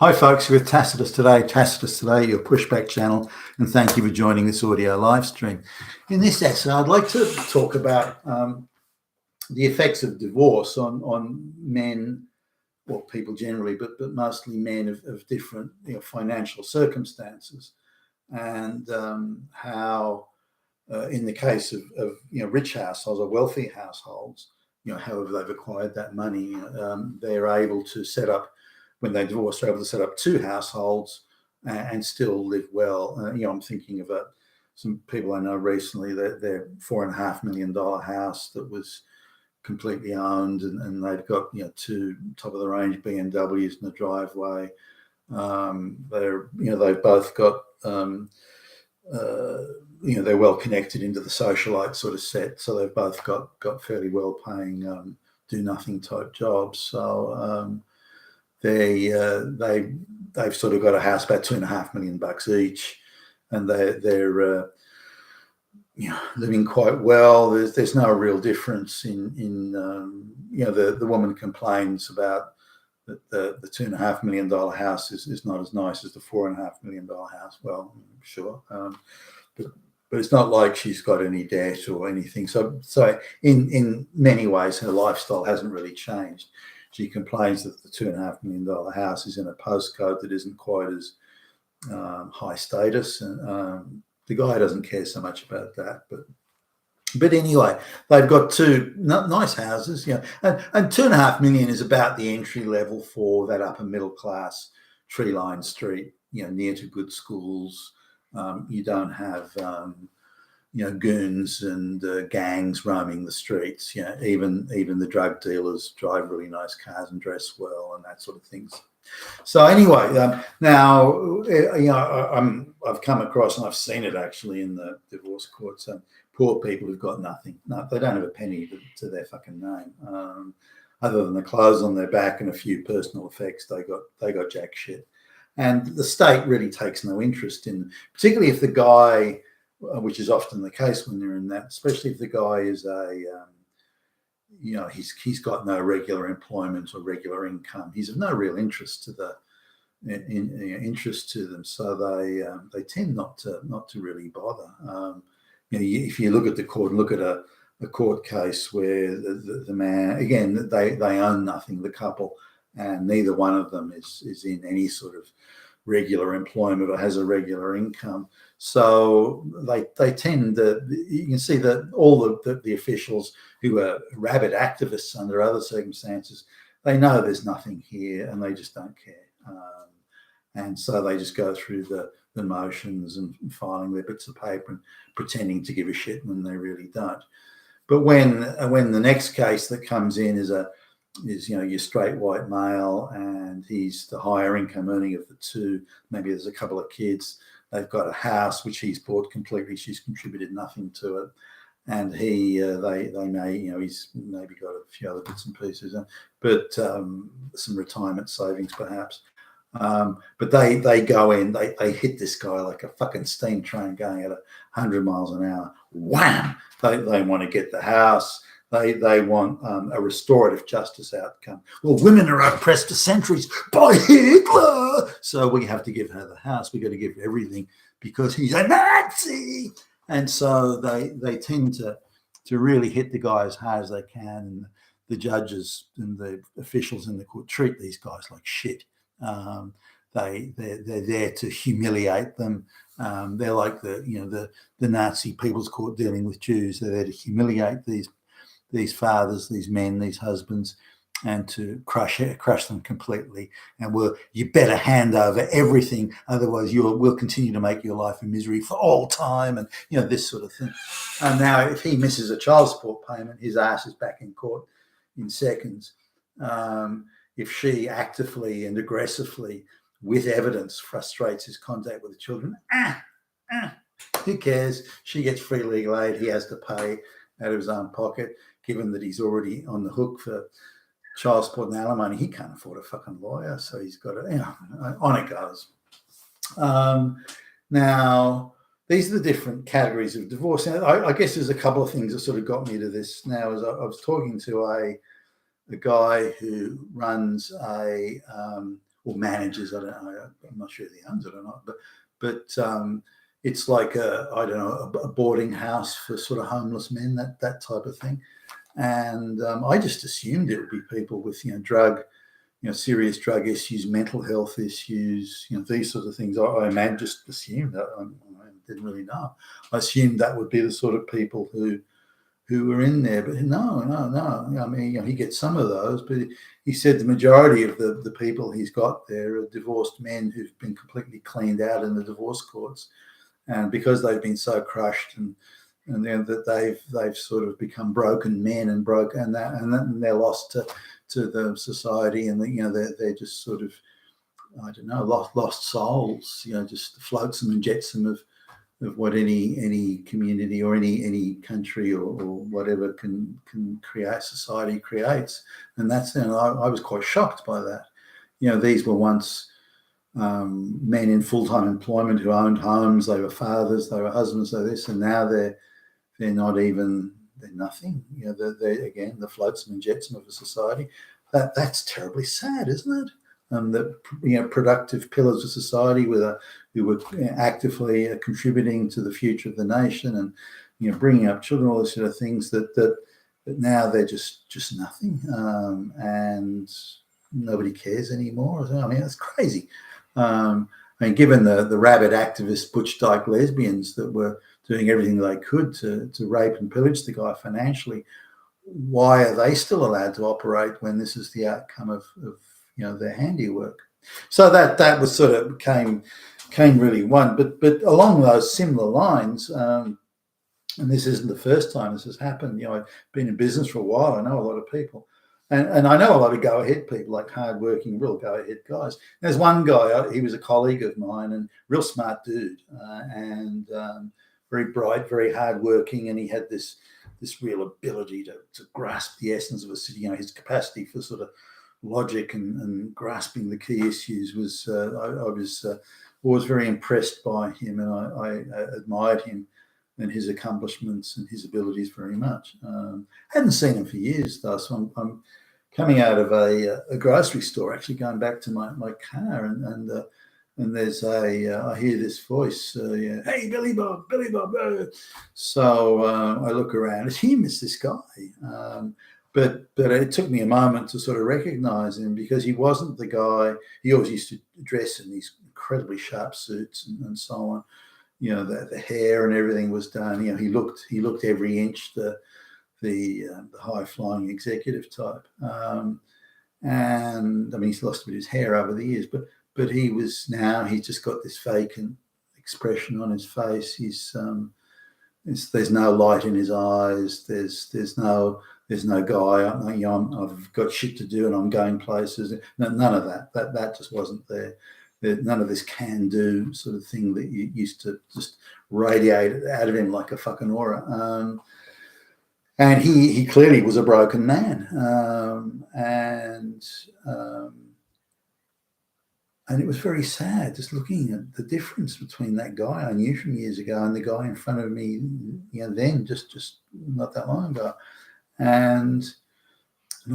Hi folks, we're with Tacitus Today, your pushback channel, and thank you for joining this audio live stream. In this essay, I'd like to talk about the effects of divorce on men, well, people generally, but mostly men of different financial circumstances, and how in the case of rich households or wealthy households, however they've acquired that money, they're able to set up, when they divorce, they're able to set up two households and still live well. I'm thinking of some people I know recently, their $4.5 million house that was completely owned, and they've got two top of the range BMWs in the driveway. They've both got they're well connected into the socialite sort of set, so they've both got fairly well paying do nothing type jobs. So they've sort of got a house about $2.5 million each, and they're living quite well. There's no real difference in the woman complains about that the $2.5 million house is not as nice as the $4.5 million house. Well, sure, but it's not like she's got any debt or anything. So in many ways, her lifestyle hasn't really changed. She complains that the $2.5 million house is in a postcode that isn't quite as high status, and the guy doesn't care so much about that. But anyway, they've got two nice houses, and $2.5 million is about the entry level for that upper middle class, tree-lined street, near to good schools. You don't have goons and gangs roaming the streets. Even the drug dealers drive really nice cars and dress well and that sort of things. So anyway, now I've come across, and I've seen it actually in the divorce courts. Poor people who've got nothing. No, they don't have a penny to their fucking name, other than the clothes on their back and a few personal effects. They got jack shit, and the state really takes no interest in, particularly if the guy, which is often the case when they're in that, especially if the guy is he's got no regular employment or regular income. He's of no real interest to them, so they tend not to really bother. If you look at the court and look at a court case where the man, again, they own nothing, the couple, and neither one of them is in any sort of regular employment or has a regular income. So they tend to, you can see that all the officials who are rabid activists under other circumstances, they know there's nothing here and they just don't care. And so they just go through the motions and filing their bits of paper and pretending to give a shit when they really don't. But when the next case that comes in is your straight white male, and he's the higher income earning of the two, maybe there's a couple of kids, they've got a house which he's bought completely, she's contributed nothing to it, and they may, he's maybe got a few other bits and pieces, but some retirement savings perhaps. But they go in, they hit this guy like a fucking steam train going at 100 miles an hour. Wham! They want to get the house. They want a restorative justice outcome. Well, women are oppressed for centuries by Hitler, so we have to give her the house. We got to give everything because he's a Nazi. And so they tend to really hit the guy as hard as they can. And the judges and the officials in the court treat these guys like shit. They're there to humiliate them. They're like the Nazi People's Court dealing with Jews. They're there to humiliate these fathers, these men, these husbands, and to crush them completely. And you better hand over everything, otherwise we'll continue to make your life a misery for all time, and this sort of thing. And now, if he misses a child support payment, his ass is back in court in seconds. If she actively and aggressively, with evidence, frustrates his contact with the children, who cares? She gets free legal aid. He has to pay out of his own pocket, given that he's already on the hook for child support and alimony. He can't afford a fucking lawyer, so he's got to, on it goes. Now, these are the different categories of divorce. Now, I guess there's a couple of things that sort of got me to this now. As I was talking to a guy who runs a or manages. I don't know. I'm not sure if he owns it or not, but it's like I don't know, a boarding house for sort of homeless men, that type of thing. And I just assumed it would be people with serious drug issues, mental health issues, these sorts of things. I just assumed that. I didn't really know. I assumed that would be the sort of people who were in there, but no. I mean, he gets some of those, but he said the majority of the people he's got there are divorced men who've been completely cleaned out in the divorce courts, and because they've been so crushed and then that they've sort of become broken men and they're lost to the society, and they're just sort of, I don't know, lost souls, just the flotsam and jetsam of what any community or any country or whatever can create, society creates. And I was quite shocked by that. These were once men in full-time employment who owned homes. They were fathers, they were husbands, they this, and now they're not even, they're nothing. They're again the flotsam and jetsam of a society. That's terribly sad, isn't it? The productive pillars of society who were actively contributing to the future of the nation and bringing up children, all those sort of things that now they're just nothing, and nobody cares anymore. I mean, that's crazy. Given the rabid activist butch dyke lesbians that were doing everything they could to rape and pillage the guy financially, why are they still allowed to operate when this is the outcome of their handiwork? So that was sort of came really one. But along those similar lines, and this isn't the first time this has happened. I've been in business for a while. I know a lot of people, and I know a lot of go-ahead people, like hard-working, real go-ahead guys. There's one guy. He was a colleague of mine and real smart dude, and very bright, very hard-working, and he had this real ability to grasp the essence of a city. His capacity for sort of logic and grasping the key issues was, I was always very impressed by him, and I admired him and his accomplishments and his abilities very much. Hadn't seen him for years though, so I'm coming out of a grocery store, actually going back to my car, and there's I hear this voice, hey, Billy Bob. So I look around. It's him. It's this guy. But it took me a moment to sort of recognize him, because he wasn't the guy. He always used to dress in these incredibly sharp suits and so on. The hair and everything was done. He looked every inch the high flying executive type. And I mean, he's lost a bit of his hair over the years, but he's just got this vacant expression on his face. There's no light in his eyes. There's no guy. I've got shit to do and I'm going places. None of that. That just wasn't there. None of this can-do sort of thing that you used to just radiate out of him like a fucking aura. And he clearly was a broken man. And it was very sad just looking at the difference between that guy I knew from years ago and the guy in front of me, then just not that long ago. And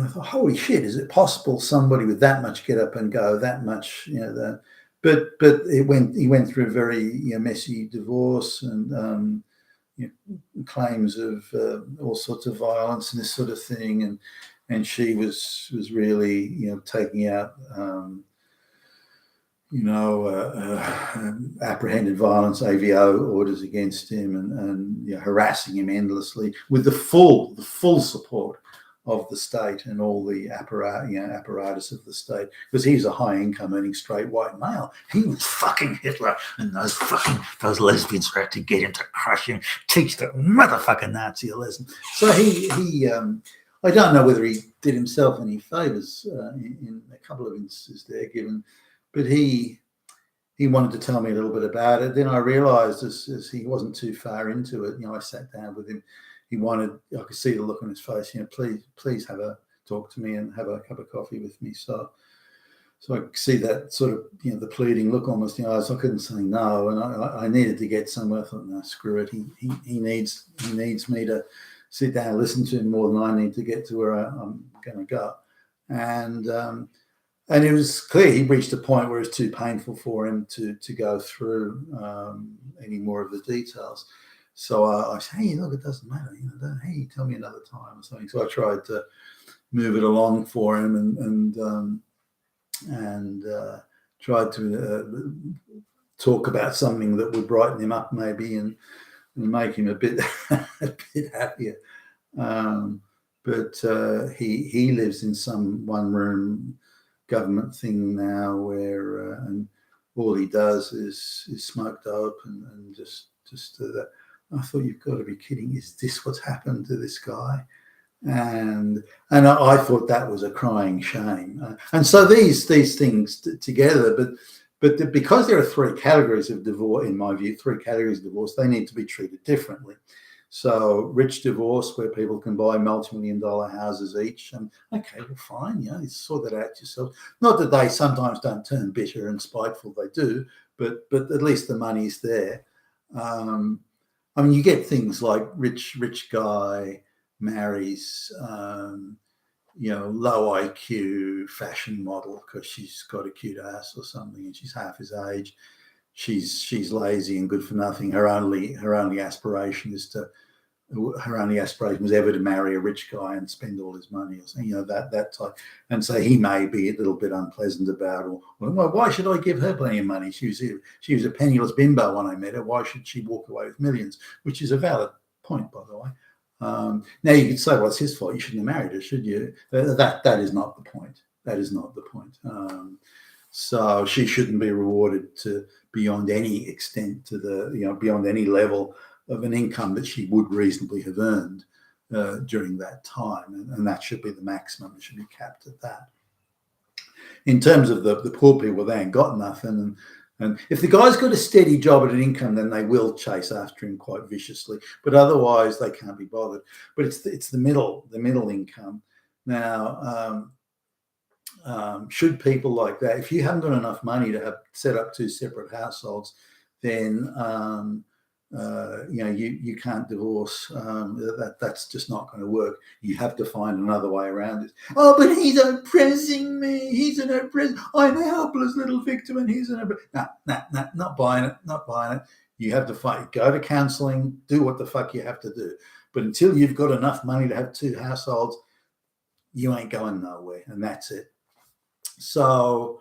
I thought, holy shit, is it possible somebody with that much get up and go, that much, but he went through a very messy divorce and claims of all sorts of violence and this sort of thing, and she was really taking out apprehended violence, AVO orders against him, and harassing him endlessly with the full support of the state and all the apparatus of the state, because he's a high income earning straight white male. He was fucking Hitler, and those lesbians were out to get him, to crush him, teach the motherfucking Nazi a lesson. So he I don't know whether he did himself any favors in a couple of instances there, but he wanted to tell me a little bit about it. Then I realized as he wasn't too far into it, I sat down with him. I could see the look on his face, please have a talk to me and have a cup of coffee with me. So I could see that sort of, the pleading look almost in the eyes. I couldn't say no. And I needed to get somewhere. I thought, no, screw it. He needs me to sit down and listen to him more than I need to get to where I'm going to go. And And it was clear he reached a point where it was too painful for him to go through any more of the details. So I said, hey, look, it doesn't matter. Hey, tell me another time or something. So I tried to move it along for him and tried to talk about something that would brighten him up maybe and make him a bit a bit happier. But he lives in some one-room government thing now where and all he does is smoke dope and just that. I thought, you've got to be kidding. Is this what's happened to this guy? And I thought that was a crying shame. And so these things together, but because there are three categories of divorce, in my view, three categories of divorce, they need to be treated differently. So rich divorce, where people can buy multi-million-dollar houses each, and okay, well, fine, you sort that out yourself. Not that they sometimes don't turn bitter and spiteful, they do, but at least the money's there. I mean, you get things like rich guy marries, low IQ fashion model because she's got a cute ass or something, and she's half his age. She's lazy and good for nothing. Her only aspiration was ever to marry a rich guy and spend all his money, or something, that type. And so he may be a little bit unpleasant about, or well, why should I give her plenty of money? She was a penniless bimbo when I met her. Why should she walk away with millions? Which is a valid point, by the way. Now you could say, well, it's his fault. You shouldn't have married her, should you? That is not the point. That is not the point. So she shouldn't be rewarded to beyond any extent to beyond any level of an income that she would reasonably have earned during that time, and that should be the maximum. It should be capped at that. In terms of the poor people, they ain't got nothing, and if the guy's got a steady job and an income, then they will chase after him quite viciously. But otherwise, they can't be bothered. But it's the middle income. Now, should people like that, if you haven't got enough money to have set up two separate households, then you can't divorce. That's just not going to work. You have to find another way around it. Oh, but he's oppressing me. He's an oppressor. I'm a helpless little victim, and he's an oppressor. No, not buying it. Not buying it. You have to fight. Go to counselling. Do what the fuck you have to do. But until you've got enough money to have two households, you ain't going nowhere, and that's it. So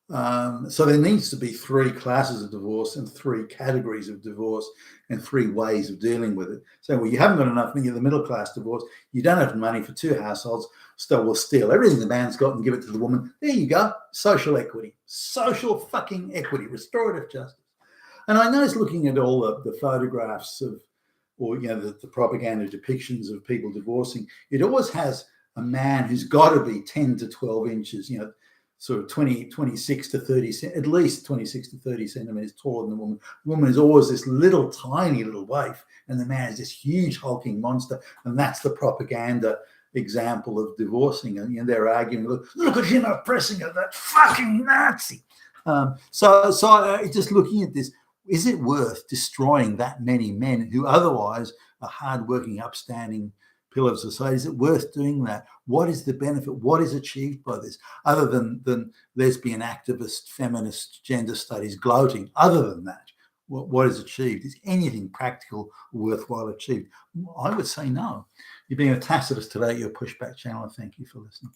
there needs to be three classes of divorce and three categories of divorce and three ways of dealing with it. So, well, you haven't got enough money, you're the middle class divorce, you don't have money for two households, so we'll steal everything the man's got and give it to the woman. There you go. Social equity. Social fucking equity. Restorative justice. And I noticed looking at all the photographs of, or, the propaganda depictions of people divorcing, it always has a man who's got to be 10 to 12 inches, sort of 26 to 30, at least 26 to 30 centimeters taller than the woman. The woman is always this little, tiny little waif, and the man is this huge hulking monster. And that's the propaganda example of divorcing. And they're arguing, look at him oppressing her, that fucking Nazi. So just looking at this, is it worth destroying that many men who otherwise are hardworking, upstanding pillar of society? Is it worth doing that? What is the benefit? What is achieved by this? Other than lesbian activist, feminist, gender studies gloating, other than that, what is achieved? Is anything practical, worthwhile achieved? I would say no. You're being a Tacitus today at your Pushback channel. Thank you for listening.